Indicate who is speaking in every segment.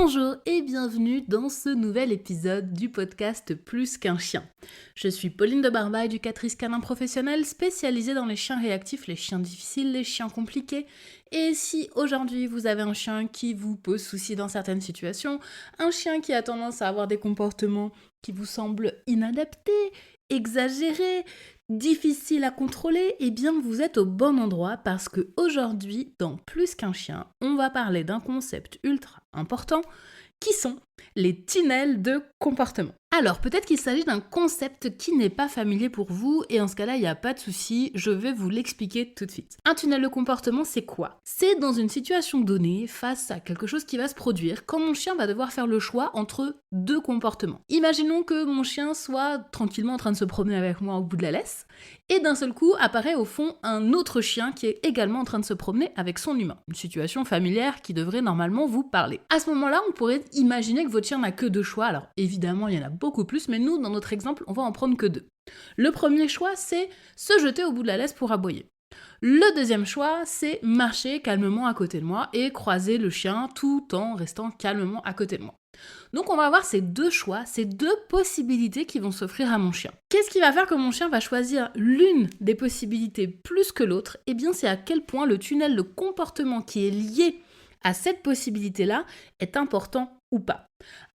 Speaker 1: Bonjour et bienvenue dans ce nouvel épisode du podcast Plus qu'un chien. Je suis Pauline de Barba, éducatrice canin professionnelle spécialisée dans les chiens réactifs, les chiens difficiles, les chiens compliqués. Et si aujourd'hui vous avez un chien qui vous pose souci dans certaines situations, un chien qui a tendance à avoir des comportements qui vous semblent inadaptés, exagérés, difficiles à contrôler, eh bien vous êtes au bon endroit parce que aujourd'hui, dans Plus qu'un chien, on va parler d'un concept ultra important qui sont les tunnels de comportement. Alors, peut-être qu'il s'agit d'un concept qui n'est pas familier pour vous, et en ce cas-là, il n'y a pas de souci, je vais vous l'expliquer tout de suite. Un tunnel de comportement, c'est quoi ? C'est dans une situation donnée, face à quelque chose qui va se produire, quand mon chien va devoir faire le choix entre deux comportements. Imaginons que mon chien soit tranquillement en train de se promener avec moi au bout de la laisse, et d'un seul coup apparaît au fond un autre chien qui est également en train de se promener avec son humain. Une situation familière qui devrait normalement vous parler. À ce moment-là, on pourrait imaginer que votre chien n'a que deux choix. Alors évidemment, il y en a beaucoup plus, mais nous, dans notre exemple, on va en prendre que deux. Le premier choix, c'est se jeter au bout de la laisse pour aboyer. Le deuxième choix, c'est marcher calmement à côté de moi et croiser le chien tout en restant calmement à côté de moi. Donc on va avoir ces deux choix, ces deux possibilités qui vont s'offrir à mon chien. Qu'est-ce qui va faire que mon chien va choisir l'une des possibilités plus que l'autre ? Eh bien c'est à quel point le tunnel de comportement qui est lié à cette possibilité-là est important ou pas.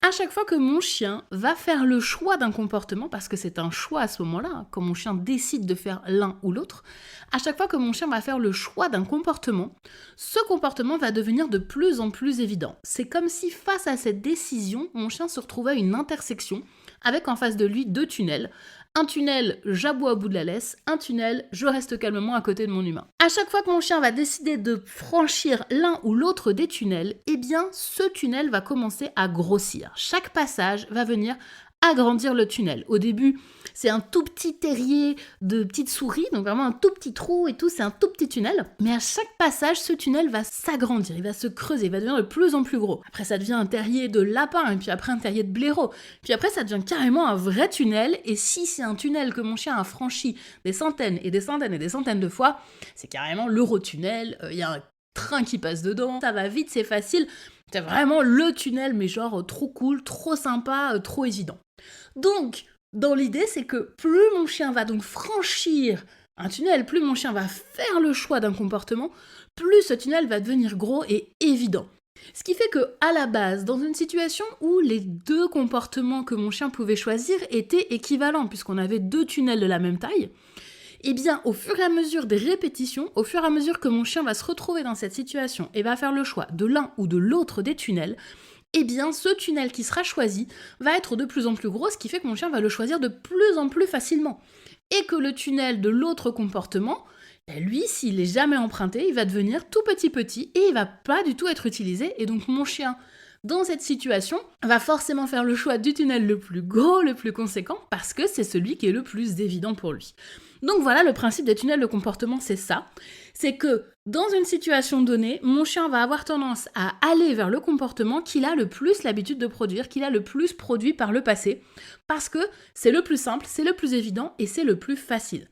Speaker 1: À chaque fois que mon chien va faire le choix d'un comportement, parce que c'est un choix à ce moment-là, quand mon chien décide de faire l'un ou l'autre, à chaque fois que mon chien va faire le choix d'un comportement, ce comportement va devenir de plus en plus évident. C'est comme si face à cette décision, mon chien se retrouvait à une intersection avec en face de lui deux tunnels. Un tunnel, j'aboie au bout de la laisse, un tunnel, je reste calmement à côté de mon humain. À chaque fois que mon chien va décider de franchir l'un ou l'autre des tunnels, eh bien ce tunnel va commencer à grossir. Chaque passage va venir agrandir le tunnel. Au début, c'est un tout petit terrier de petites souris, donc vraiment un tout petit trou et tout, c'est un tout petit tunnel. Mais à chaque passage, ce tunnel va s'agrandir, il va se creuser, il va devenir de plus en plus gros. Après, ça devient un terrier de lapin, et puis après un terrier de blaireau. Puis après, ça devient carrément un vrai tunnel, et si c'est un tunnel que mon chien a franchi des centaines et des centaines et des centaines de fois, c'est carrément l'Eurotunnel, il y a un train qui passe dedans, ça va vite, c'est facile. C'est vraiment le tunnel, mais genre trop cool, trop sympa, trop évident. Donc, dans l'idée, c'est que plus mon chien va donc franchir un tunnel, plus mon chien va faire le choix d'un comportement, plus ce tunnel va devenir gros et évident. Ce qui fait que, à la base, dans une situation où les deux comportements que mon chien pouvait choisir étaient équivalents, puisqu'on avait deux tunnels de la même taille, eh bien, au fur et à mesure des répétitions, au fur et à mesure que mon chien va se retrouver dans cette situation et va faire le choix de l'un ou de l'autre des tunnels, eh bien, ce tunnel qui sera choisi va être de plus en plus gros, ce qui fait que mon chien va le choisir de plus en plus facilement. Et que le tunnel de l'autre comportement, lui, s'il est jamais emprunté, il va devenir tout petit et il va pas du tout être utilisé. Et donc, mon chien, dans cette situation, va forcément faire le choix du tunnel le plus gros, le plus conséquent, parce que c'est celui qui est le plus évident pour lui. Donc voilà, le principe des tunnels de comportement, c'est ça. C'est que dans une situation donnée, mon chien va avoir tendance à aller vers le comportement qu'il a le plus l'habitude de produire, qu'il a le plus produit par le passé, parce que c'est le plus simple, c'est le plus évident et c'est le plus facile.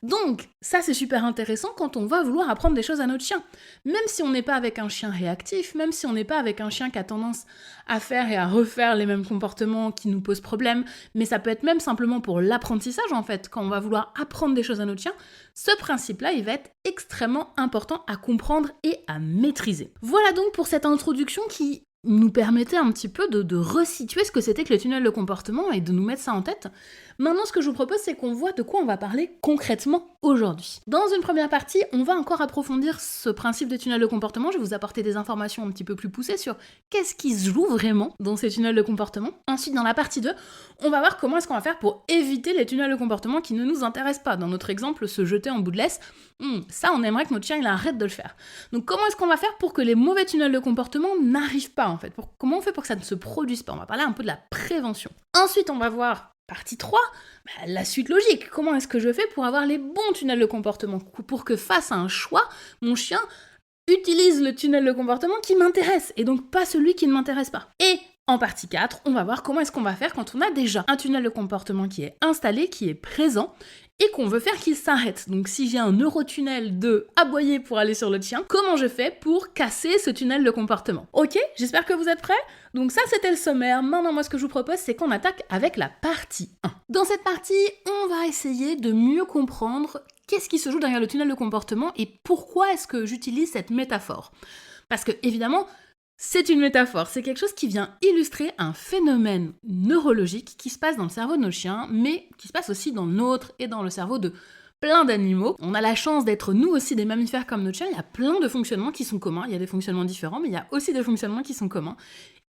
Speaker 1: Donc, ça c'est super intéressant quand on va vouloir apprendre des choses à notre chien. Même si on n'est pas avec un chien réactif, même si on n'est pas avec un chien qui a tendance à faire et à refaire les mêmes comportements qui nous posent problème, mais ça peut être même simplement pour l'apprentissage en fait, quand on va vouloir apprendre des choses à notre chien, ce principe-là, il va être extrêmement important à comprendre et à maîtriser. Voilà donc pour cette introduction qui nous permettait un petit peu de resituer ce que c'était que le tunnel de comportement et de nous mettre ça en tête. Maintenant, ce que je vous propose, c'est qu'on voit de quoi on va parler concrètement aujourd'hui. Dans une première partie, on va encore approfondir ce principe de tunnel de comportement. Je vais vous apporter des informations un petit peu plus poussées sur qu'est-ce qui se joue vraiment dans ces tunnels de comportement. Ensuite, dans la partie 2, on va voir comment est-ce qu'on va faire pour éviter les tunnels de comportement qui ne nous intéressent pas. Dans notre exemple, se jeter en bout de laisse, ça, on aimerait que notre chien il arrête de le faire. Donc, comment est-ce qu'on va faire pour que les mauvais tunnels de comportement n'arrivent pas, en fait ? Comment on fait pour que ça ne se produise pas ? On va parler un peu de la prévention. Ensuite, on va voir partie 3, la suite logique. Comment est-ce que je fais pour avoir les bons tunnels de comportement ? Pour que face à un choix, mon chien utilise le tunnel de comportement qui m'intéresse et donc pas celui qui ne m'intéresse pas. Et en partie 4, on va voir comment est-ce qu'on va faire quand on a déjà un tunnel de comportement qui est installé, qui est présent et qu'on veut faire qu'il s'arrête. Donc si j'ai un neurotunnel de aboyer pour aller sur l'autre chien, comment je fais pour casser ce tunnel de comportement? Ok, j'espère que vous êtes prêts. Donc ça, c'était le sommaire. Maintenant, moi, ce que je vous propose, c'est qu'on attaque avec la partie 1. Dans cette partie, on va essayer de mieux comprendre qu'est-ce qui se joue derrière le tunnel de comportement et pourquoi est-ce que j'utilise cette métaphore. Parce que, évidemment, c'est une métaphore, c'est quelque chose qui vient illustrer un phénomène neurologique qui se passe dans le cerveau de nos chiens, mais qui se passe aussi dans le nôtre et dans le cerveau de plein d'animaux. On a la chance d'être nous aussi des mammifères comme notre chien, il y a plein de fonctionnements qui sont communs, il y a des fonctionnements différents, mais il y a aussi des fonctionnements qui sont communs.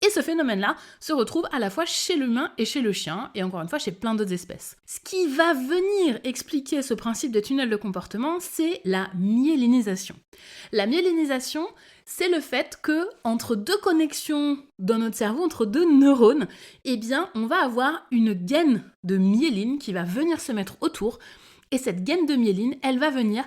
Speaker 1: Et ce phénomène-là se retrouve à la fois chez l'humain et chez le chien, et encore une fois chez plein d'autres espèces. Ce qui va venir expliquer ce principe de tunnel de comportement, c'est la myélinisation. La myélinisation, c'est le fait que entre deux connexions dans notre cerveau, entre deux neurones, eh bien, on va avoir une gaine de myéline qui va venir se mettre autour, et cette gaine de myéline, elle va venir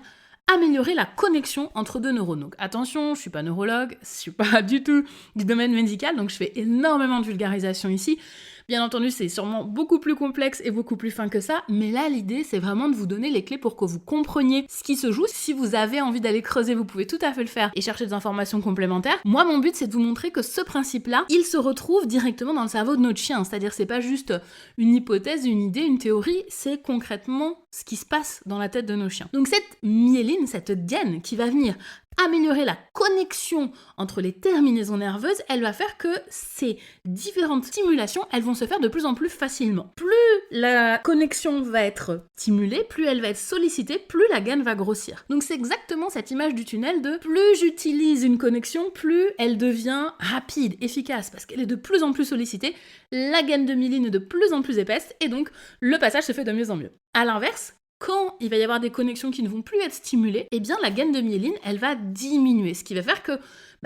Speaker 1: améliorer la connexion entre deux neurones. Donc attention, je suis pas neurologue, je suis pas du tout du domaine médical, donc je fais énormément de vulgarisation ici. Bien entendu, c'est sûrement beaucoup plus complexe et beaucoup plus fin que ça, mais là, l'idée, c'est vraiment de vous donner les clés pour que vous compreniez ce qui se joue. Si vous avez envie d'aller creuser, vous pouvez tout à fait le faire et chercher des informations complémentaires. Moi, mon but, c'est de vous montrer que ce principe-là, il se retrouve directement dans le cerveau de notre chien. C'est-à-dire, c'est pas juste une hypothèse, une idée, une théorie, c'est concrètement ce qui se passe dans la tête de nos chiens. Donc cette myéline, cette gaine qui va venir améliorer la connexion entre les terminaisons nerveuses, elle va faire que ces différentes stimulations, elles vont se faire de plus en plus facilement. Plus la connexion va être stimulée, plus elle va être sollicitée, plus la gaine va grossir. Donc c'est exactement cette image du tunnel de plus j'utilise une connexion, plus elle devient rapide, efficace, parce qu'elle est de plus en plus sollicitée, la gaine de myéline est de plus en plus épaisse, et donc le passage se fait de mieux en mieux. À l'inverse, quand il va y avoir des connexions qui ne vont plus être stimulées, eh bien la gaine de myéline, elle va diminuer, ce qui va faire que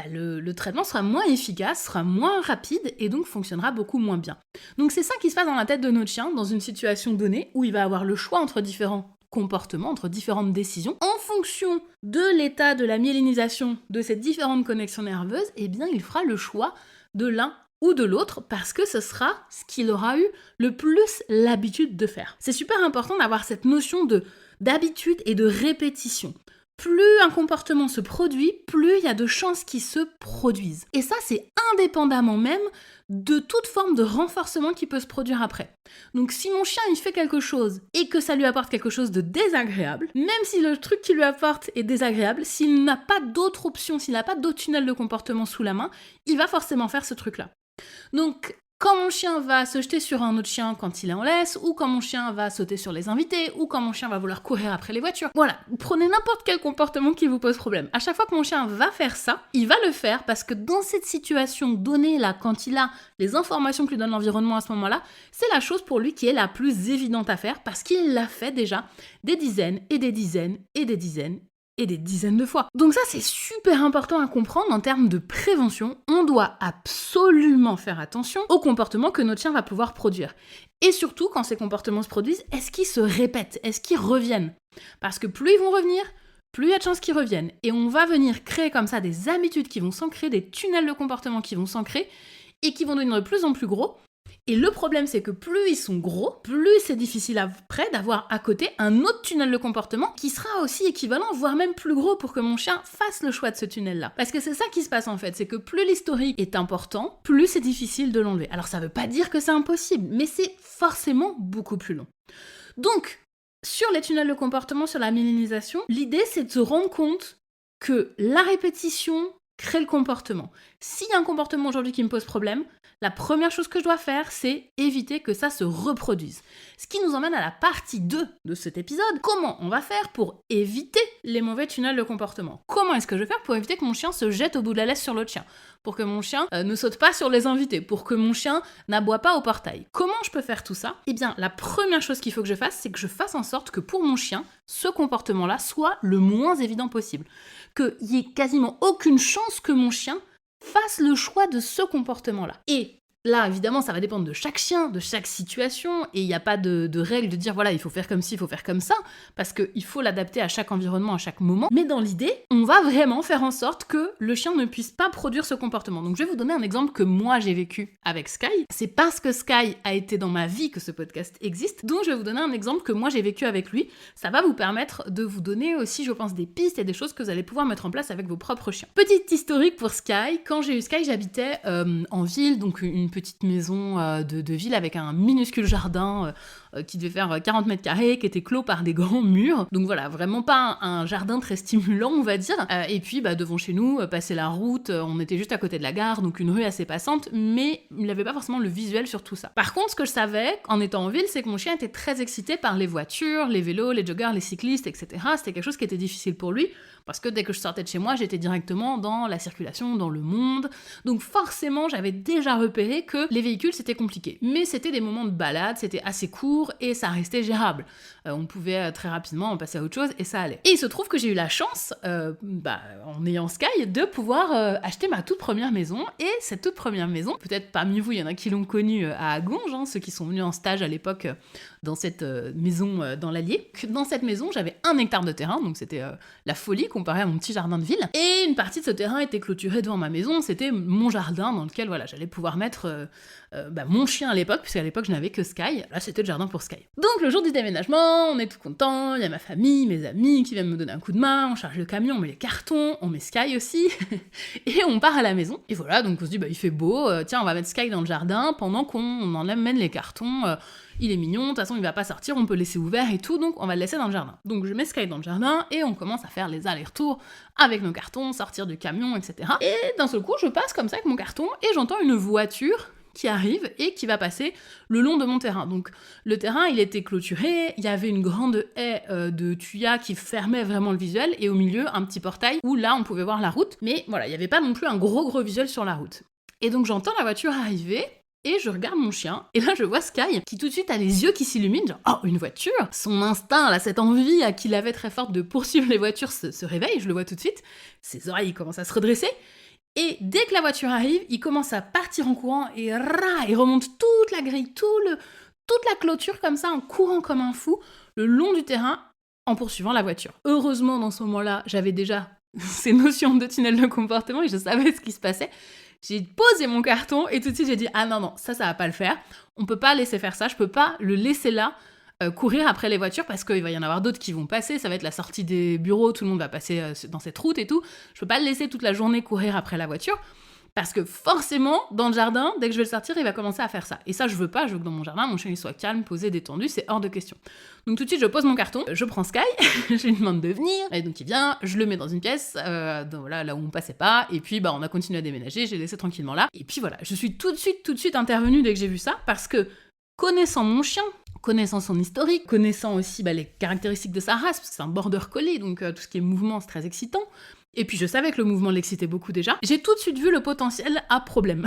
Speaker 1: le traitement sera moins efficace, sera moins rapide et donc fonctionnera beaucoup moins bien. Donc c'est ça qui se passe dans la tête de notre chien dans une situation donnée où il va avoir le choix entre différents comportements, entre différentes décisions. En fonction de l'état de la myélinisation de ces différentes connexions nerveuses, eh bien il fera le choix de l'un ou de l'autre, parce que ce sera ce qu'il aura eu le plus l'habitude de faire. C'est super important d'avoir cette notion d'habitude et de répétition. Plus un comportement se produit, plus il y a de chances qu'il se produise. Et ça, c'est indépendamment même de toute forme de renforcement qui peut se produire après. Donc si mon chien il fait quelque chose et que ça lui apporte quelque chose de désagréable, même si le truc qu'il lui apporte est désagréable, s'il n'a pas d'autre option, s'il n'a pas d'autre tunnel de comportement sous la main, il va forcément faire ce truc-là. Donc, quand mon chien va se jeter sur un autre chien quand il est en laisse, ou quand mon chien va sauter sur les invités, ou quand mon chien va vouloir courir après les voitures, voilà, prenez n'importe quel comportement qui vous pose problème. À chaque fois que mon chien va faire ça, il va le faire parce que dans cette situation donnée là, quand il a les informations que lui donne l'environnement à ce moment-là, c'est la chose pour lui qui est la plus évidente à faire parce qu'il l'a fait déjà des dizaines et des dizaines et des dizaines et des dizaines de fois. Donc ça, c'est super important à comprendre en termes de prévention. On doit absolument faire attention aux comportements que notre chien va pouvoir produire. Et surtout, quand ces comportements se produisent, est-ce qu'ils se répètent? Est-ce qu'ils reviennent? Parce que plus ils vont revenir, plus il y a de chances qu'ils reviennent. Et on va venir créer comme ça des habitudes qui vont s'ancrer, des tunnels de comportement qui vont s'ancrer et qui vont devenir de plus en plus gros. Et le problème, c'est que plus ils sont gros, plus c'est difficile après d'avoir à côté un autre tunnel de comportement qui sera aussi équivalent, voire même plus gros pour que mon chien fasse le choix de ce tunnel-là. Parce que c'est ça qui se passe en fait, c'est que plus l'historique est important, plus c'est difficile de l'enlever. Alors ça veut pas dire que c'est impossible, mais c'est forcément beaucoup plus long. Donc, sur les tunnels de comportement, sur la myélinisation, l'idée c'est de se rendre compte que la répétition crée le comportement. S'il y a un comportement aujourd'hui qui me pose problème, la première chose que je dois faire, c'est éviter que ça se reproduise. Ce qui nous emmène à la partie 2 de cet épisode. Comment on va faire pour éviter les mauvais tunnels de comportement? Comment est-ce que je vais faire pour éviter que mon chien se jette au bout de la laisse sur l'autre chien? Pour que mon chien ne saute pas sur les invités? Pour que mon chien n'aboie pas au portail? Comment je peux faire tout ça? Eh bien, la première chose qu'il faut que je fasse, c'est que je fasse en sorte que pour mon chien, ce comportement-là soit le moins évident possible. Qu'il n'y ait quasiment aucune chance que mon chien fasse le choix de ce comportement-là. Et là, évidemment, ça va dépendre de chaque chien, de chaque situation, et il n'y a pas de règle de dire, voilà, il faut faire comme ci, il faut faire comme ça, parce qu'il faut l'adapter à chaque environnement, à chaque moment. Mais dans l'idée, on va vraiment faire en sorte que le chien ne puisse pas produire ce comportement. Donc je vais vous donner un exemple que moi j'ai vécu avec Sky. C'est parce que Sky a été dans ma vie que ce podcast existe, donc je vais vous donner un exemple que moi j'ai vécu avec lui. Ça va vous permettre de vous donner aussi, je pense, des pistes et des choses que vous allez pouvoir mettre en place avec vos propres chiens. Petite historique pour Sky. Quand j'ai eu Sky, j'habitais en ville, donc une petite maison de ville avec un minuscule jardin qui devait faire 40 mètres carrés, qui était clos par des grands murs. Donc voilà, vraiment pas un jardin très stimulant, on va dire. Et puis devant chez nous, passer la route, on était juste à côté de la gare, donc une rue assez passante, mais il n'avait pas forcément le visuel sur tout ça. Par contre, ce que je savais, en étant en ville, c'est que mon chien était très excité par les voitures, les vélos, les joggers, les cyclistes, etc. C'était quelque chose qui était difficile pour lui, parce que dès que je sortais de chez moi, j'étais directement dans la circulation, dans le monde. Donc forcément, j'avais déjà repéré que les véhicules, c'était compliqué. Mais c'était des moments de balade, c'était assez court et ça restait gérable. On pouvait très rapidement passer à autre chose et ça allait. Et il se trouve que j'ai eu la chance, en ayant Sky, de pouvoir acheter ma toute première maison. Et cette toute première maison, peut-être parmi vous, il y en a qui l'ont connue à Agonge, ceux qui sont venus en stage à l'époque dans cette maison dans l'Allier. Dans cette maison, j'avais 1 hectare de terrain, donc c'était la folie comparé à mon petit jardin de ville. Et une partie de ce terrain était clôturée devant ma maison, c'était mon jardin dans lequel voilà, j'allais pouvoir mettre mon chien à l'époque, puisqu'à l'époque je n'avais que Sky. Là, c'était le jardin pour Sky. Donc le jour du déménagement, on est tout content, il y a ma famille, mes amis qui viennent me donner un coup de main, on charge le camion, on met les cartons, on met Sky aussi, et on part à la maison. Et voilà, donc on se dit, il fait beau, tiens, on va mettre Sky dans le jardin pendant qu'on emmène les cartons. Il est mignon, de toute façon il va pas sortir, on peut le laisser ouvert et tout, donc on va le laisser dans le jardin. Donc je mets Sky dans le jardin et on commence à faire les allers-retours avec nos cartons, sortir du camion, etc. Et d'un seul coup, je passe comme ça avec mon carton et j'entends une voiture qui arrive et qui va passer le long de mon terrain. Donc le terrain, il était clôturé, il y avait une grande haie de tuyas qui fermait vraiment le visuel et au milieu, un petit portail où là, on pouvait voir la route, mais voilà, il n'y avait pas non plus un gros visuel sur la route. Et donc j'entends la voiture arriver, et je regarde mon chien, et là je vois Sky, qui tout de suite a les yeux qui s'illuminent, genre « Oh, une voiture !» Son instinct, là, cette envie qu'il avait très forte de poursuivre les voitures se réveille, je le vois tout de suite, ses oreilles commencent à se redresser, et dès que la voiture arrive, il commence à partir en courant, et il remonte toute la grille, toute la clôture comme ça, en courant comme un fou, le long du terrain, en poursuivant la voiture. Heureusement, dans ce moment-là, j'avais déjà ces notions de tunnel de comportement, et je savais ce qui se passait. J'ai posé mon carton et tout de suite j'ai dit « Ah non, ça va pas le faire. On peut pas laisser faire ça, je peux pas le laisser là, courir après les voitures parce qu'il va y en avoir d'autres qui vont passer, ça va être la sortie des bureaux, tout le monde va passer dans cette route et tout. Je peux pas le laisser toute la journée courir après la voiture. » Parce que forcément, dans le jardin, dès que je vais le sortir, il va commencer à faire ça. Et ça, je veux pas, je veux que dans mon jardin, mon chien il soit calme, posé, détendu, c'est hors de question. Donc tout de suite, je pose mon carton, je prends Sky, je lui demande de venir, et donc il vient, je le mets dans une pièce, là où on passait pas, et puis on a continué à déménager, j'ai laissé tranquillement là. Et puis voilà, je suis tout de suite intervenue dès que j'ai vu ça, parce que connaissant mon chien, connaissant son historique, connaissant aussi les caractéristiques de sa race, parce que c'est un border collie, donc tout ce qui est mouvement, c'est très excitant. Et puis je savais que le mouvement l'excitait beaucoup déjà. J'ai tout de suite vu le potentiel à problème.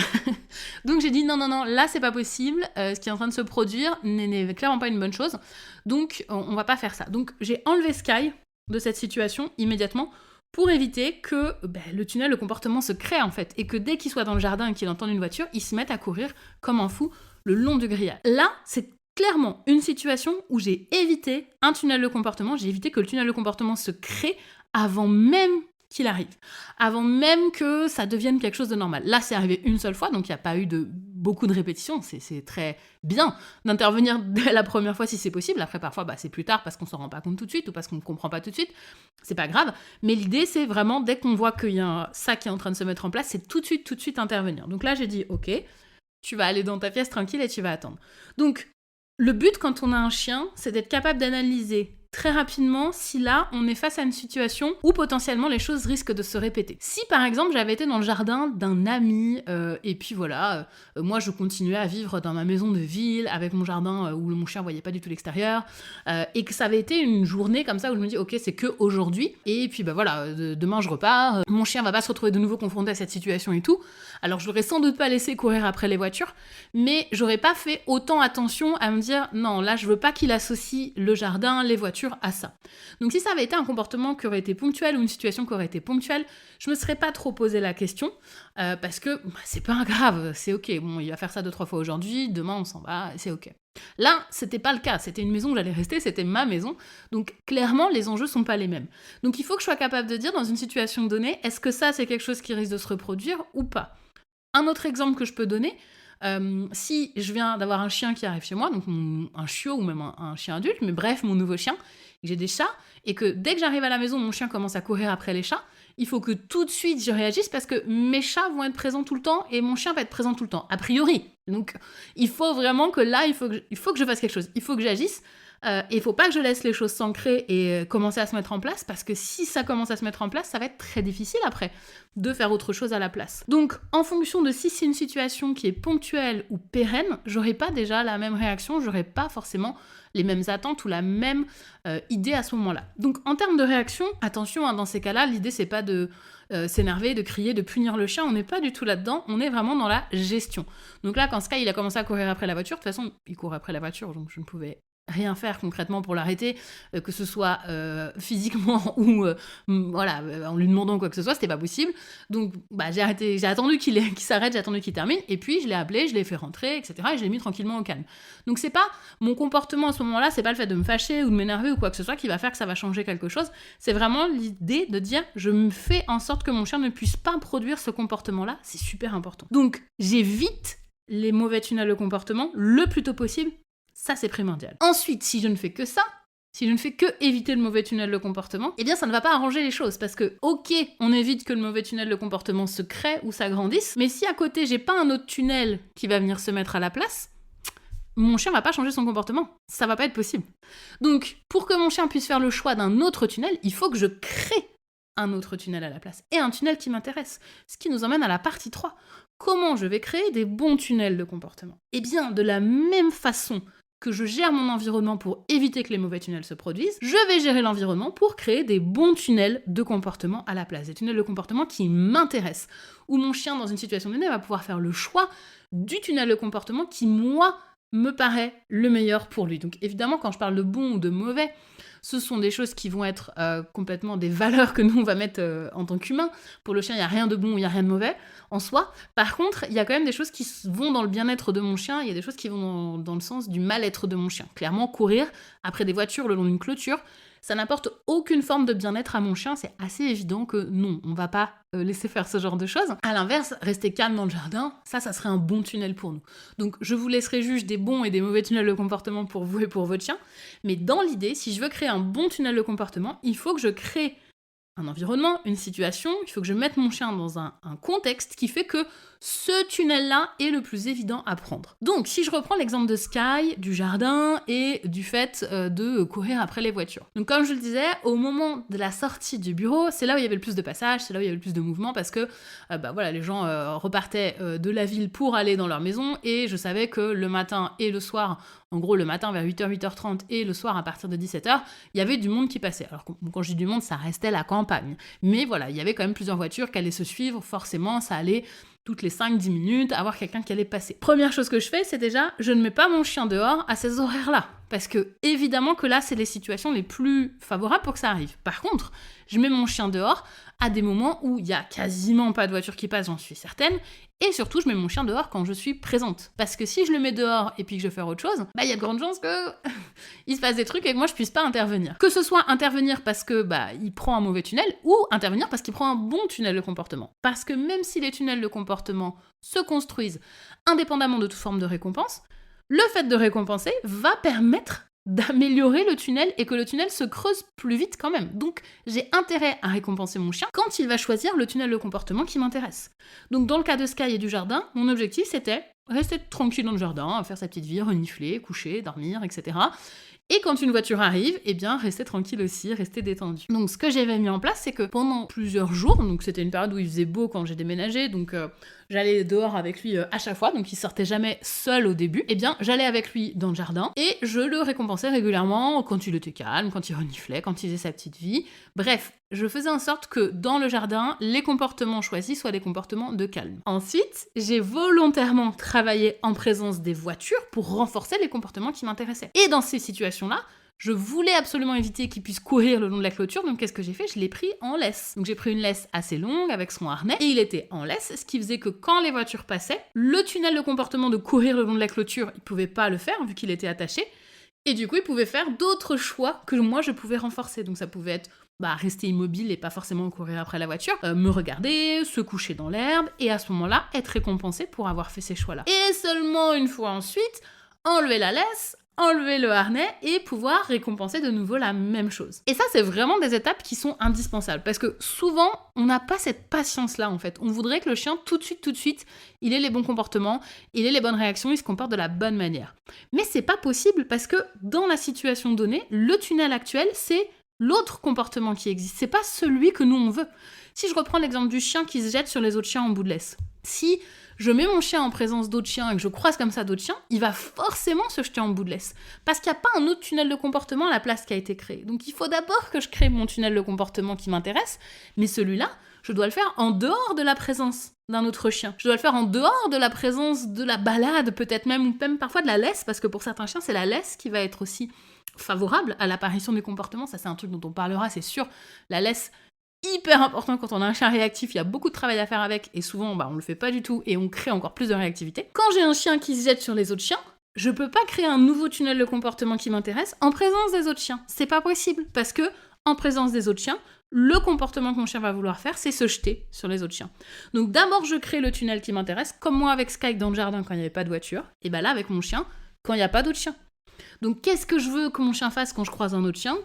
Speaker 1: Donc j'ai dit non, là c'est pas possible, ce qui est en train de se produire n'est clairement pas une bonne chose, donc on va pas faire ça. Donc j'ai enlevé Sky de cette situation immédiatement pour éviter que le tunnel, le comportement se crée en fait, et que dès qu'il soit dans le jardin et qu'il entende une voiture, il se mette à courir comme un fou le long du grillage. Là, c'est clairement une situation où j'ai évité un tunnel de comportement, j'ai évité que le tunnel de comportement se crée avant même qu'il arrive, avant même que ça devienne quelque chose de normal. Là, c'est arrivé une seule fois, donc il n'y a pas eu beaucoup de répétitions, c'est très bien d'intervenir dès la première fois si c'est possible. Après, parfois, c'est plus tard parce qu'on s'en rend pas compte tout de suite ou parce qu'on ne comprend pas tout de suite, c'est pas grave, mais l'idée, c'est vraiment, dès qu'on voit qu'il y a ça qui est en train de se mettre en place, c'est tout de suite intervenir. Donc là, j'ai dit, ok, tu vas aller dans ta pièce tranquille et tu vas attendre. Donc, le but quand on a un chien, c'est d'être capable d'analyser très rapidement si là, on est face à une situation où potentiellement les choses risquent de se répéter. Si par exemple, j'avais été dans le jardin d'un ami, et puis voilà, moi je continuais à vivre dans ma maison de ville, avec mon jardin où mon chien voyait pas du tout l'extérieur, et que ça avait été une journée comme ça où je me dis, ok, c'est que aujourd'hui, et puis demain je repars, mon chien va pas se retrouver de nouveau confronté à cette situation et tout, alors je l'aurais sans doute pas laissé courir après les voitures, mais j'aurais pas fait autant attention à me dire, non, là je veux pas qu'il associe le jardin, les voitures, voiture à ça. Donc si ça avait été un comportement qui aurait été ponctuel ou une situation qui aurait été ponctuelle, je me serais pas trop posé la question, parce que c'est pas grave, c'est ok, bon, il va faire ça 2-3 fois aujourd'hui, demain on s'en va, c'est ok. Là, c'était pas le cas, c'était une maison où j'allais rester, c'était ma maison, donc clairement les enjeux sont pas les mêmes. Donc il faut que je sois capable de dire dans une situation donnée, est-ce que ça c'est quelque chose qui risque de se reproduire ou pas. Un autre exemple que je peux donner, si je viens d'avoir un chien qui arrive chez moi, donc un chiot ou même un chien adulte, mais bref, mon nouveau chien, j'ai des chats, et que dès que j'arrive à la maison, mon chien commence à courir après les chats, il faut que tout de suite je réagisse parce que mes chats vont être présents tout le temps et mon chien va être présent tout le temps, a priori. Donc il faut vraiment que là, il faut que je fasse quelque chose, il faut que j'agisse. Et il faut pas que je laisse les choses s'ancrer et commencer à se mettre en place, parce que si ça commence à se mettre en place, ça va être très difficile après de faire autre chose à la place. Donc, en fonction de si c'est une situation qui est ponctuelle ou pérenne, j'aurai pas déjà la même réaction, j'aurai pas forcément les mêmes attentes ou la même idée à ce moment-là. Donc, en termes de réaction, attention, dans ces cas-là, l'idée c'est pas de s'énerver, de crier, de punir le chien, on n'est pas du tout là-dedans, on est vraiment dans la gestion. Donc là, quand Sky il a commencé à courir après la voiture, de toute façon, il courait après la voiture, donc je ne pouvais rien faire concrètement pour l'arrêter, que ce soit physiquement ou en lui demandant quoi que ce soit, c'était pas possible. Donc j'ai arrêté, j'ai attendu qu'il s'arrête, j'ai attendu qu'il termine, et puis je l'ai appelé, je l'ai fait rentrer, etc. et je l'ai mis tranquillement au calme. Donc c'est pas mon comportement à ce moment-là, c'est pas le fait de me fâcher ou de m'énerver ou quoi que ce soit qui va faire que ça va changer quelque chose, c'est vraiment l'idée de dire je me fais en sorte que mon chien ne puisse pas produire ce comportement-là, c'est super important. Donc j'évite les mauvais tunnels de comportement le plus tôt possible. Ça, c'est primordial. Ensuite, si je ne fais que ça, si je ne fais que éviter le mauvais tunnel de comportement, eh bien ça ne va pas arranger les choses, parce que ok, on évite que le mauvais tunnel de comportement se crée ou s'agrandisse, mais si à côté j'ai pas un autre tunnel qui va venir se mettre à la place, mon chien va pas changer son comportement. Ça va pas être possible. Donc, pour que mon chien puisse faire le choix d'un autre tunnel, il faut que je crée un autre tunnel à la place, et un tunnel qui m'intéresse. Ce qui nous emmène à la partie 3. Comment je vais créer des bons tunnels de comportement ? Eh bien, de la même façon que je gère mon environnement pour éviter que les mauvais tunnels se produisent, je vais gérer l'environnement pour créer des bons tunnels de comportement à la place. Des tunnels de comportement qui m'intéressent, où mon chien, dans une situation donnée, va pouvoir faire le choix du tunnel de comportement qui, moi, me paraît le meilleur pour lui. Donc évidemment, quand je parle de bon ou de mauvais, ce sont des choses qui vont être complètement des valeurs que nous, on va mettre en tant qu'humains. Pour le chien, il n'y a rien de bon, il n'y a rien de mauvais en soi. Par contre, il y a quand même des choses qui vont dans le bien-être de mon chien, il y a des choses qui vont dans le sens du mal-être de mon chien. Clairement, courir après des voitures le long d'une clôture, ça n'apporte aucune forme de bien-être à mon chien, c'est assez évident que non, on va pas laisser faire ce genre de choses. À l'inverse, rester calme dans le jardin, ça serait un bon tunnel pour nous. Donc je vous laisserai juger des bons et des mauvais tunnels de comportement pour vous et pour votre chien, mais dans l'idée, si je veux créer un bon tunnel de comportement, il faut que je crée un environnement, une situation, il faut que je mette mon chien dans un contexte qui fait que ce tunnel-là est le plus évident à prendre. Donc, si je reprends l'exemple de Sky, du jardin et du fait de courir après les voitures. Donc, comme je le disais, au moment de la sortie du bureau, c'est là où il y avait le plus de passages, c'est là où il y avait le plus de mouvement parce que les gens repartaient de la ville pour aller dans leur maison et je savais que le matin et le soir, en gros le matin vers 8h, 8h30 et le soir à partir de 17h, il y avait du monde qui passait. Alors quand je dis du monde, ça restait la campagne. Mais voilà, il y avait quand même plusieurs voitures qui allaient se suivre, forcément ça allait toutes les 5-10 minutes, avoir quelqu'un qui allait passer. Première chose que je fais, c'est déjà, je ne mets pas mon chien dehors à ces horaires-là. Parce que, évidemment que là, c'est les situations les plus favorables pour que ça arrive. Par contre, je mets mon chien dehors à des moments où il y a quasiment pas de voiture qui passe, j'en suis certaine. Et surtout, je mets mon chien dehors quand je suis présente. Parce que si je le mets dehors et puis que je fais autre chose, il y a de grandes chances que il se passe des trucs et que moi je puisse pas intervenir. Que ce soit intervenir parce que il prend un mauvais tunnel ou intervenir parce qu'il prend un bon tunnel de comportement. Parce que même si les tunnels de comportement se construisent indépendamment de toute forme de récompense, le fait de récompenser va permettre d'améliorer le tunnel et que le tunnel se creuse plus vite quand même. Donc j'ai intérêt à récompenser mon chien quand il va choisir le tunnel de comportement qui m'intéresse. Donc dans le cas de Sky et du jardin, mon objectif c'était rester tranquille dans le jardin, faire sa petite vie, renifler, coucher, dormir, etc. Et quand une voiture arrive, rester tranquille aussi, rester détendu. Donc ce que j'avais mis en place, c'est que pendant plusieurs jours, donc c'était une période où il faisait beau quand j'ai déménagé, donc j'allais dehors avec lui à chaque fois, donc il sortait jamais seul au début, j'allais avec lui dans le jardin et je le récompensais régulièrement quand il était calme, quand il reniflait, quand il faisait sa petite vie. Bref, je faisais en sorte que dans le jardin, les comportements choisis soient des comportements de calme. Ensuite, j'ai volontairement travaillé en présence des voitures pour renforcer les comportements qui m'intéressaient. Et dans ces situations-là, Je voulais absolument éviter qu'il puisse courir le long de la clôture, donc qu'est-ce que j'ai fait? Je l'ai pris en laisse. Donc j'ai pris une laisse assez longue avec son harnais, et il était en laisse, ce qui faisait que quand les voitures passaient, le tunnel de comportement de courir le long de la clôture, il pouvait pas le faire vu qu'il était attaché, et du coup il pouvait faire d'autres choix que moi je pouvais renforcer. Donc ça pouvait être rester immobile et pas forcément courir après la voiture, me regarder, se coucher dans l'herbe, et à ce moment-là, être récompensé pour avoir fait ces choix-là. Et seulement une fois ensuite, enlever la laisse, enlever le harnais et pouvoir récompenser de nouveau la même chose. Et ça, c'est vraiment des étapes qui sont indispensables parce que souvent, on n'a pas cette patience-là en fait. On voudrait que le chien, tout de suite, il ait les bons comportements, il ait les bonnes réactions, il se comporte de la bonne manière. Mais c'est pas possible parce que dans la situation donnée, le tunnel actuel, c'est l'autre comportement qui existe. C'est pas celui que nous on veut. Si je reprends l'exemple du chien qui se jette sur les autres chiens en bout de laisse, si je mets mon chien en présence d'autres chiens et que je croise comme ça d'autres chiens, il va forcément se jeter en bout de laisse. Parce qu'il n'y a pas un autre tunnel de comportement à la place qui a été créé. Donc il faut d'abord que je crée mon tunnel de comportement qui m'intéresse, mais celui-là, je dois le faire en dehors de la présence d'un autre chien. Je dois le faire en dehors de la présence de la balade, peut-être même, ou même parfois de la laisse, parce que pour certains chiens, c'est la laisse qui va être aussi favorable à l'apparition des comportements. Ça, c'est un truc dont on parlera, c'est sûr. La laisse, hyper important quand on a un chien réactif, il y a beaucoup de travail à faire avec et souvent on le fait pas du tout et on crée encore plus de réactivité. Quand j'ai un chien qui se jette sur les autres chiens, je peux pas créer un nouveau tunnel de comportement qui m'intéresse en présence des autres chiens. C'est pas possible parce que en présence des autres chiens, le comportement que mon chien va vouloir faire, c'est se jeter sur les autres chiens. Donc d'abord je crée le tunnel qui m'intéresse, comme moi avec Sky dans le jardin quand il n'y avait pas de voiture, et là avec mon chien quand il n'y a pas d'autres chiens. Donc qu'est-ce que je veux que mon chien fasse quand je croise un autre chien ?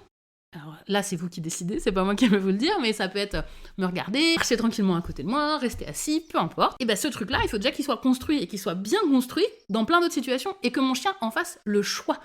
Speaker 1: Alors là, c'est vous qui décidez, c'est pas moi qui vais vous le dire, mais ça peut être me regarder, marcher tranquillement à côté de moi, rester assis, peu importe. Et ce truc-là, il faut déjà qu'il soit construit et qu'il soit bien construit dans plein d'autres situations et que mon chien en fasse le choix.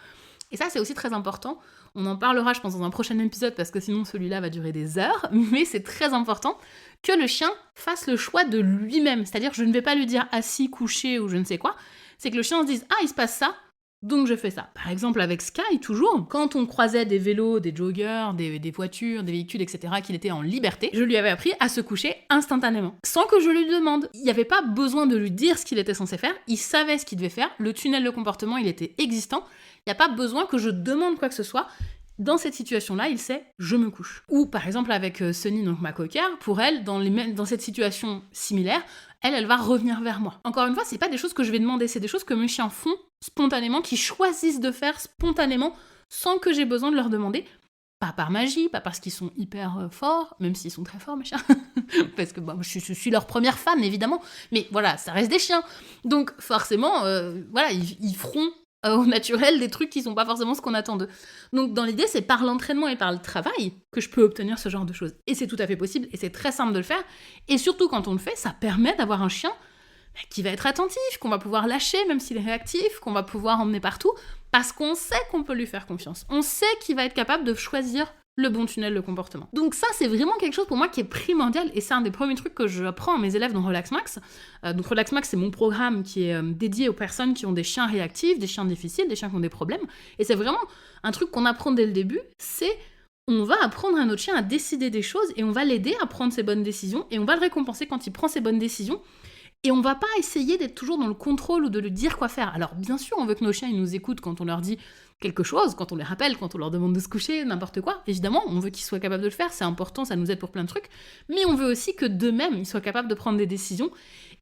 Speaker 1: Et ça, c'est aussi très important. On en parlera, je pense, dans un prochain épisode parce que sinon celui-là va durer des heures, mais c'est très important que le chien fasse le choix de lui-même. C'est-à-dire, je ne vais pas lui dire assis, couché ou je ne sais quoi. C'est que le chien se dise « Ah, il se passe ça ». Donc je fais ça. Par exemple avec Sky, toujours, quand on croisait des vélos, des joggers, des voitures, des véhicules, etc., qu'il était en liberté, je lui avais appris à se coucher instantanément, sans que je lui demande. Il n'y avait pas besoin de lui dire ce qu'il était censé faire, il savait ce qu'il devait faire, le tunnel de comportement, il était existant, il n'y a pas besoin que je demande quoi que ce soit. Dans cette situation-là, il sait « je me couche ». Ou par exemple avec Sunny, donc ma cocker, pour elle, dans cette situation similaire, elle va revenir vers moi. Encore une fois, c'est pas des choses que je vais demander, c'est des choses que mes chiens font spontanément, qui choisissent de faire spontanément, sans que j'ai besoin de leur demander. Pas par magie, pas parce qu'ils sont hyper forts, même s'ils sont très forts mes chiens, parce que je suis leur première fan évidemment, mais voilà, ça reste des chiens. Donc forcément, ils feront au naturel des trucs qui sont pas forcément ce qu'on attend d'eux. Donc dans l'idée, c'est par l'entraînement et par le travail que je peux obtenir ce genre de choses. Et c'est tout à fait possible, et c'est très simple de le faire. Et surtout quand on le fait, ça permet d'avoir un chien qui va être attentif, qu'on va pouvoir lâcher même s'il est réactif, qu'on va pouvoir emmener partout, parce qu'on sait qu'on peut lui faire confiance. On sait qu'il va être capable de choisir le bon tunnel de comportement. Donc ça, c'est vraiment quelque chose pour moi qui est primordial, et c'est un des premiers trucs que je apprends à mes élèves dans Relax Max. Donc Relax Max, c'est mon programme qui est dédié aux personnes qui ont des chiens réactifs, des chiens difficiles, des chiens qui ont des problèmes, et c'est vraiment un truc qu'on apprend dès le début, c'est on va apprendre à notre chien à décider des choses, et on va l'aider à prendre ses bonnes décisions, et on va le récompenser quand il prend ses bonnes décisions, et on va pas essayer d'être toujours dans le contrôle ou de lui dire quoi faire. Alors bien sûr, on veut que nos chiens ils nous écoutent quand on leur dit quelque chose, quand on les rappelle, quand on leur demande de se coucher, n'importe quoi. Évidemment, on veut qu'ils soient capables de le faire, c'est important, ça nous aide pour plein de trucs. Mais on veut aussi que d'eux-mêmes, ils soient capables de prendre des décisions.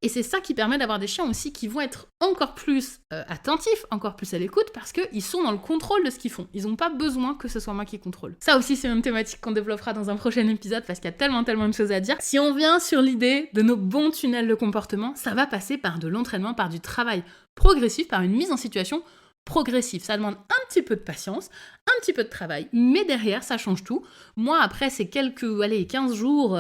Speaker 1: Et c'est ça qui permet d'avoir des chiens aussi qui vont être encore plus attentifs, encore plus à l'écoute, parce qu'ils sont dans le contrôle de ce qu'ils font. Ils n'ont pas besoin que ce soit moi qui contrôle. Ça aussi, c'est une thématique qu'on développera dans un prochain épisode, parce qu'il y a tellement de choses à dire. Si on vient sur l'idée de nos bons tunnels de comportement, ça va passer par de l'entraînement, par du travail progressif, par une mise en situation progressif. Ça demande un petit peu de patience, un petit peu de travail, mais derrière, ça change tout. Moi, après ces 15 jours,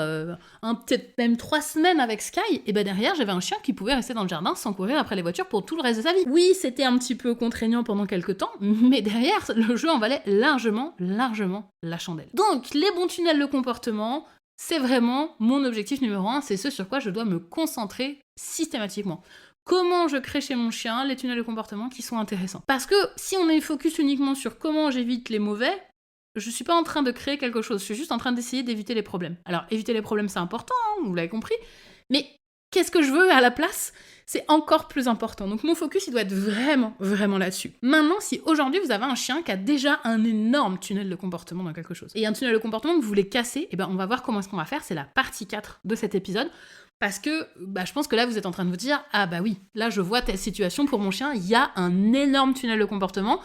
Speaker 1: peut-être même 3 semaines avec Sky, et derrière, j'avais un chien qui pouvait rester dans le jardin sans courir après les voitures pour tout le reste de sa vie. Oui, c'était un petit peu contraignant pendant quelques temps, mais derrière, le jeu en valait largement la chandelle. Donc, les bons tunnels de comportement, c'est vraiment mon objectif numéro 1, c'est ce sur quoi je dois me concentrer systématiquement. Comment je crée chez mon chien les tunnels de comportement qui sont intéressants. Parce que si on est focus uniquement sur comment j'évite les mauvais, je suis pas en train de créer quelque chose, je suis juste en train d'essayer d'éviter les problèmes. Alors éviter les problèmes c'est important, vous l'avez compris, mais qu'est-ce que je veux à la place, c'est encore plus important. Donc mon focus, il doit être vraiment, vraiment là-dessus. Maintenant, si aujourd'hui vous avez un chien qui a déjà un énorme tunnel de comportement dans quelque chose, et un tunnel de comportement que vous voulez casser, on va voir comment est-ce qu'on va faire, c'est la partie 4 de cet épisode, parce que je pense que là vous êtes en train de vous dire, ah bah oui, là je vois telle situation pour mon chien, il y a un énorme tunnel de comportement.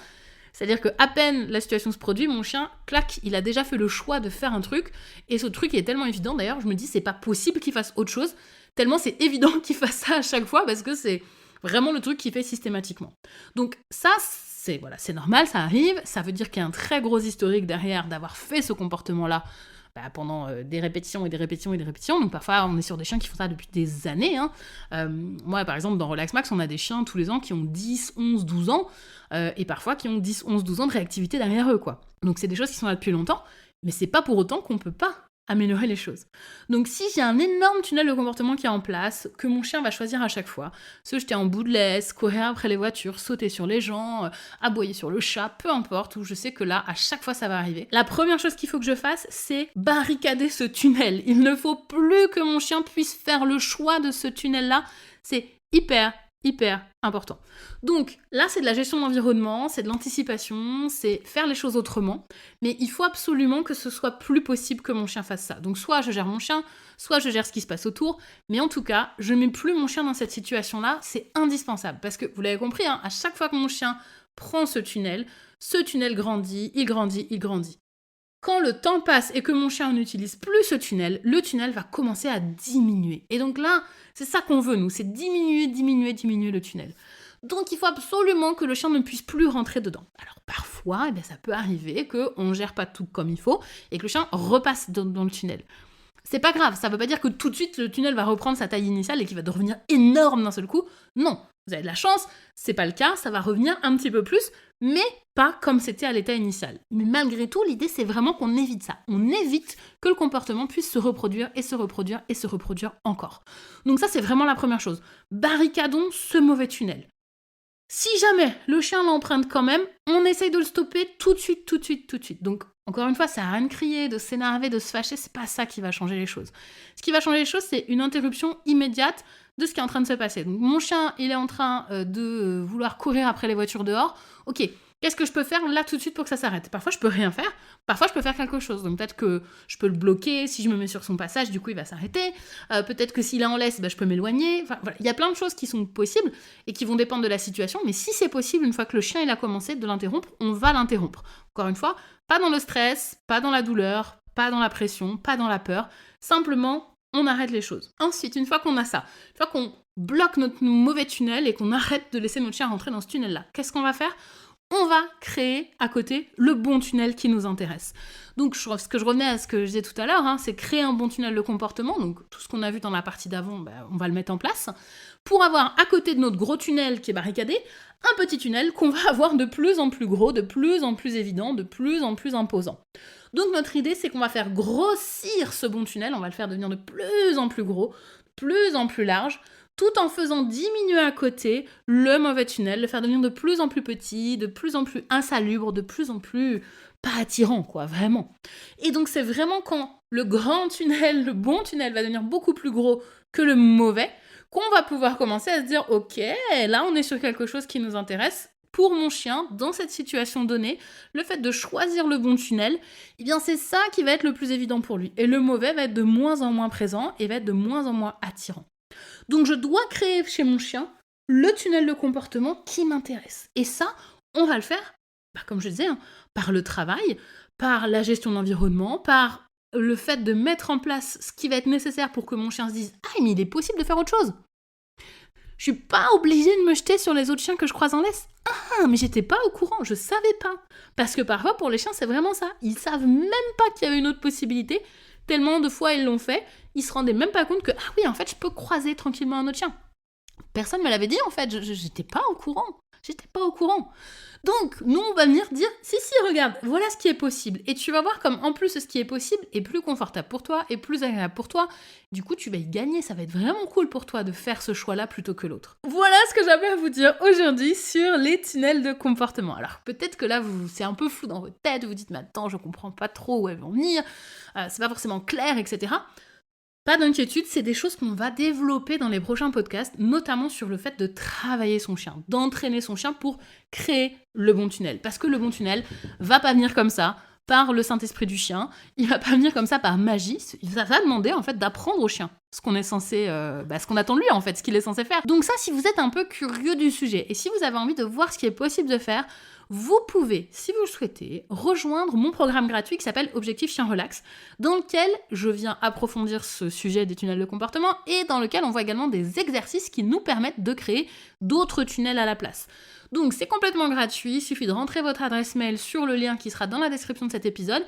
Speaker 1: C'est-à-dire que à peine la situation se produit, mon chien, clac, il a déjà fait le choix de faire un truc, et ce truc est tellement évident, d'ailleurs, je me dis, c'est pas possible qu'il fasse autre chose, tellement c'est évident qu'il fasse ça à chaque fois, parce que c'est vraiment le truc qu'il fait systématiquement. Donc ça, c'est normal, ça arrive, ça veut dire qu'il y a un très gros historique derrière d'avoir fait ce comportement-là pendant des répétitions et des répétitions et des répétitions. Donc parfois, on est sur des chiens qui font ça depuis des années. Moi, par exemple, dans Relax Max, on a des chiens tous les ans qui ont 10, 11, 12 ans, et parfois qui ont 10, 11, 12 ans de réactivité derrière eux, quoi. Donc c'est des choses qui sont là depuis longtemps, mais c'est pas pour autant qu'on peut pas améliorer les choses. Donc si j'ai un énorme tunnel de comportement qui est en place, que mon chien va choisir à chaque fois, se jeter en bout de laisse, courir après les voitures, sauter sur les gens, aboyer sur le chat, peu importe, où je sais que là, à chaque fois ça va arriver, la première chose qu'il faut que je fasse, c'est barricader ce tunnel. Il ne faut plus que mon chien puisse faire le choix de ce tunnel-là. C'est hyper important. Donc là, c'est de la gestion de l'environnement, c'est de l'anticipation, c'est faire les choses autrement, mais il faut absolument que ce soit plus possible que mon chien fasse ça. Donc soit je gère mon chien, soit je gère ce qui se passe autour, mais en tout cas, je mets plus mon chien dans cette situation-là, c'est indispensable, parce que vous l'avez compris, à chaque fois que mon chien prend ce tunnel grandit, il grandit, il grandit. Quand le temps passe et que mon chien n'utilise plus ce tunnel, le tunnel va commencer à diminuer. Et donc là, c'est ça qu'on veut, nous, c'est diminuer le tunnel. Donc il faut absolument que le chien ne puisse plus rentrer dedans. Alors parfois, ça peut arriver qu'on ne gère pas tout comme il faut et que le chien repasse dans le tunnel. C'est pas grave, ça veut pas dire que tout de suite le tunnel va reprendre sa taille initiale et qu'il va devenir énorme d'un seul coup. Non, vous avez de la chance, c'est pas le cas, ça va revenir un petit peu plus, mais pas comme c'était à l'état initial. Mais malgré tout, l'idée c'est vraiment qu'on évite ça. On évite que le comportement puisse se reproduire et se reproduire et se reproduire encore. Donc ça c'est vraiment la première chose. Barricadons ce mauvais tunnel. Si jamais le chien l'emprunte quand même, on essaye de le stopper tout de suite. Donc, encore une fois, ça sert à rien de crier, de s'énerver, de se fâcher, c'est pas ça qui va changer les choses. Ce qui va changer les choses, c'est une interruption immédiate de ce qui est en train de se passer. Donc, mon chien, il est en train de vouloir courir après les voitures dehors. Ok, qu'est-ce que je peux faire là tout de suite pour que ça s'arrête ? Parfois, je peux rien faire. Parfois, je peux faire quelque chose. Donc, peut-être que je peux le bloquer. Si je me mets sur son passage, du coup, il va s'arrêter. Peut-être que s'il est en laisse, je peux m'éloigner. Enfin, voilà. Il y a plein de choses qui sont possibles et qui vont dépendre de la situation. Mais si c'est possible, une fois que le chien il a commencé de l'interrompre, on va l'interrompre. Encore une fois, pas dans le stress, pas dans la douleur, pas dans la pression, pas dans la peur. Simplement, on arrête les choses. Ensuite, une fois qu'on a ça, une fois qu'on bloque notre mauvais tunnel et qu'on arrête de laisser notre chien rentrer dans ce tunnel-là, qu'est-ce qu'on va faire ? On va créer à côté le bon tunnel qui nous intéresse. Donc, je revenais à ce que je disais tout à l'heure, c'est créer un bon tunnel de comportement. Donc, tout ce qu'on a vu dans la partie d'avant, on va le mettre en place pour avoir à côté de notre gros tunnel qui est barricadé, un petit tunnel qu'on va avoir de plus en plus gros, de plus en plus évident, de plus en plus imposant. Donc, notre idée, c'est qu'on va faire grossir ce bon tunnel, on va le faire devenir de plus en plus gros, de plus en plus large, tout en faisant diminuer à côté le mauvais tunnel, le faire devenir de plus en plus petit, de plus en plus insalubre, de plus en plus pas attirant, quoi, vraiment. Et donc c'est vraiment quand le grand tunnel, le bon tunnel va devenir beaucoup plus gros que le mauvais, qu'on va pouvoir commencer à se dire, ok, là on est sur quelque chose qui nous intéresse. Pour mon chien, dans cette situation donnée, le fait de choisir le bon tunnel, c'est ça qui va être le plus évident pour lui. Et le mauvais va être de moins en moins présent et va être de moins en moins attirant. Donc je dois créer chez mon chien le tunnel de comportement qui m'intéresse. Et ça, on va le faire, comme je disais, par le travail, par la gestion de l'environnement, par le fait de mettre en place ce qui va être nécessaire pour que mon chien se dise « Ah, mais il est possible de faire autre chose !» Je suis pas obligée de me jeter sur les autres chiens que je croise en laisse. Ah, mais j'étais pas au courant, je savais pas. Parce que parfois, pour les chiens, c'est vraiment ça. Ils savent même pas qu'il y avait une autre possibilité. Tellement de fois ils l'ont fait, ils se rendaient même pas compte que, ah oui, en fait, je peux croiser tranquillement un autre chien. Personne me l'avait dit, en fait, j'étais pas au courant. Donc, nous, on va venir dire, si, regarde, voilà ce qui est possible. Et tu vas voir comme, en plus, ce qui est possible est plus confortable pour toi, et plus agréable pour toi. Du coup, tu vas y gagner. Ça va être vraiment cool pour toi de faire ce choix-là plutôt que l'autre. Voilà ce que j'avais à vous dire aujourd'hui sur les tunnels de comportement. Alors, peut-être que là, c'est un peu flou dans votre tête. Vous dites, mais attends, je comprends pas trop où elles vont venir. C'est pas forcément clair, etc. Pas d'inquiétude, c'est des choses qu'on va développer dans les prochains podcasts, notamment sur le fait de travailler son chien, d'entraîner son chien pour créer le bon tunnel. Parce que le bon tunnel va pas venir comme ça, par le Saint-Esprit du chien, il va pas venir comme ça par magie, il va demander en fait d'apprendre au chien ce qu'on est censé, ce qu'on attend de lui en fait, ce qu'il est censé faire. Donc ça, si vous êtes un peu curieux du sujet et si vous avez envie de voir ce qui est possible de faire, vous pouvez, si vous le souhaitez, rejoindre mon programme gratuit qui s'appelle Objectif Chien Relax, dans lequel je viens approfondir ce sujet des tunnels de comportement et dans lequel on voit également des exercices qui nous permettent de créer d'autres tunnels à la place. Donc c'est complètement gratuit, il suffit de rentrer votre adresse mail sur le lien qui sera dans la description de cet épisode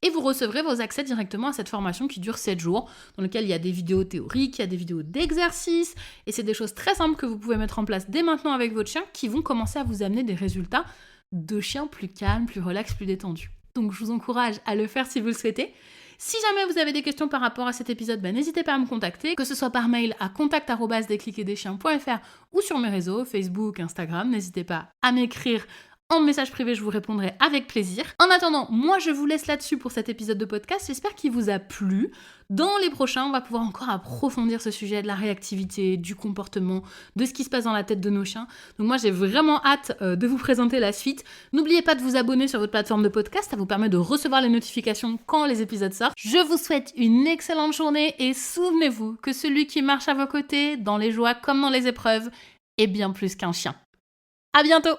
Speaker 1: et vous recevrez vos accès directement à cette formation qui dure 7 jours, dans laquelle il y a des vidéos théoriques, il y a des vidéos d'exercices, et c'est des choses très simples que vous pouvez mettre en place dès maintenant avec votre chien qui vont commencer à vous amener des résultats de chiens plus calmes, plus relax, plus détendus. Donc je vous encourage à le faire si vous le souhaitez. Si jamais vous avez des questions par rapport à cet épisode, n'hésitez pas à me contacter, que ce soit par mail à contact@descliquetdeschiens.fr ou sur mes réseaux, Facebook, Instagram. N'hésitez pas à m'écrire en message privé, je vous répondrai avec plaisir. En attendant, moi je vous laisse là-dessus pour cet épisode de podcast. J'espère qu'il vous a plu. Dans les prochains, on va pouvoir encore approfondir ce sujet de la réactivité, du comportement, de ce qui se passe dans la tête de nos chiens. Donc moi j'ai vraiment hâte de vous présenter la suite. N'oubliez pas de vous abonner sur votre plateforme de podcast, ça vous permet de recevoir les notifications quand les épisodes sortent. Je vous souhaite une excellente journée et souvenez-vous que celui qui marche à vos côtés, dans les joies comme dans les épreuves, est bien plus qu'un chien. À bientôt!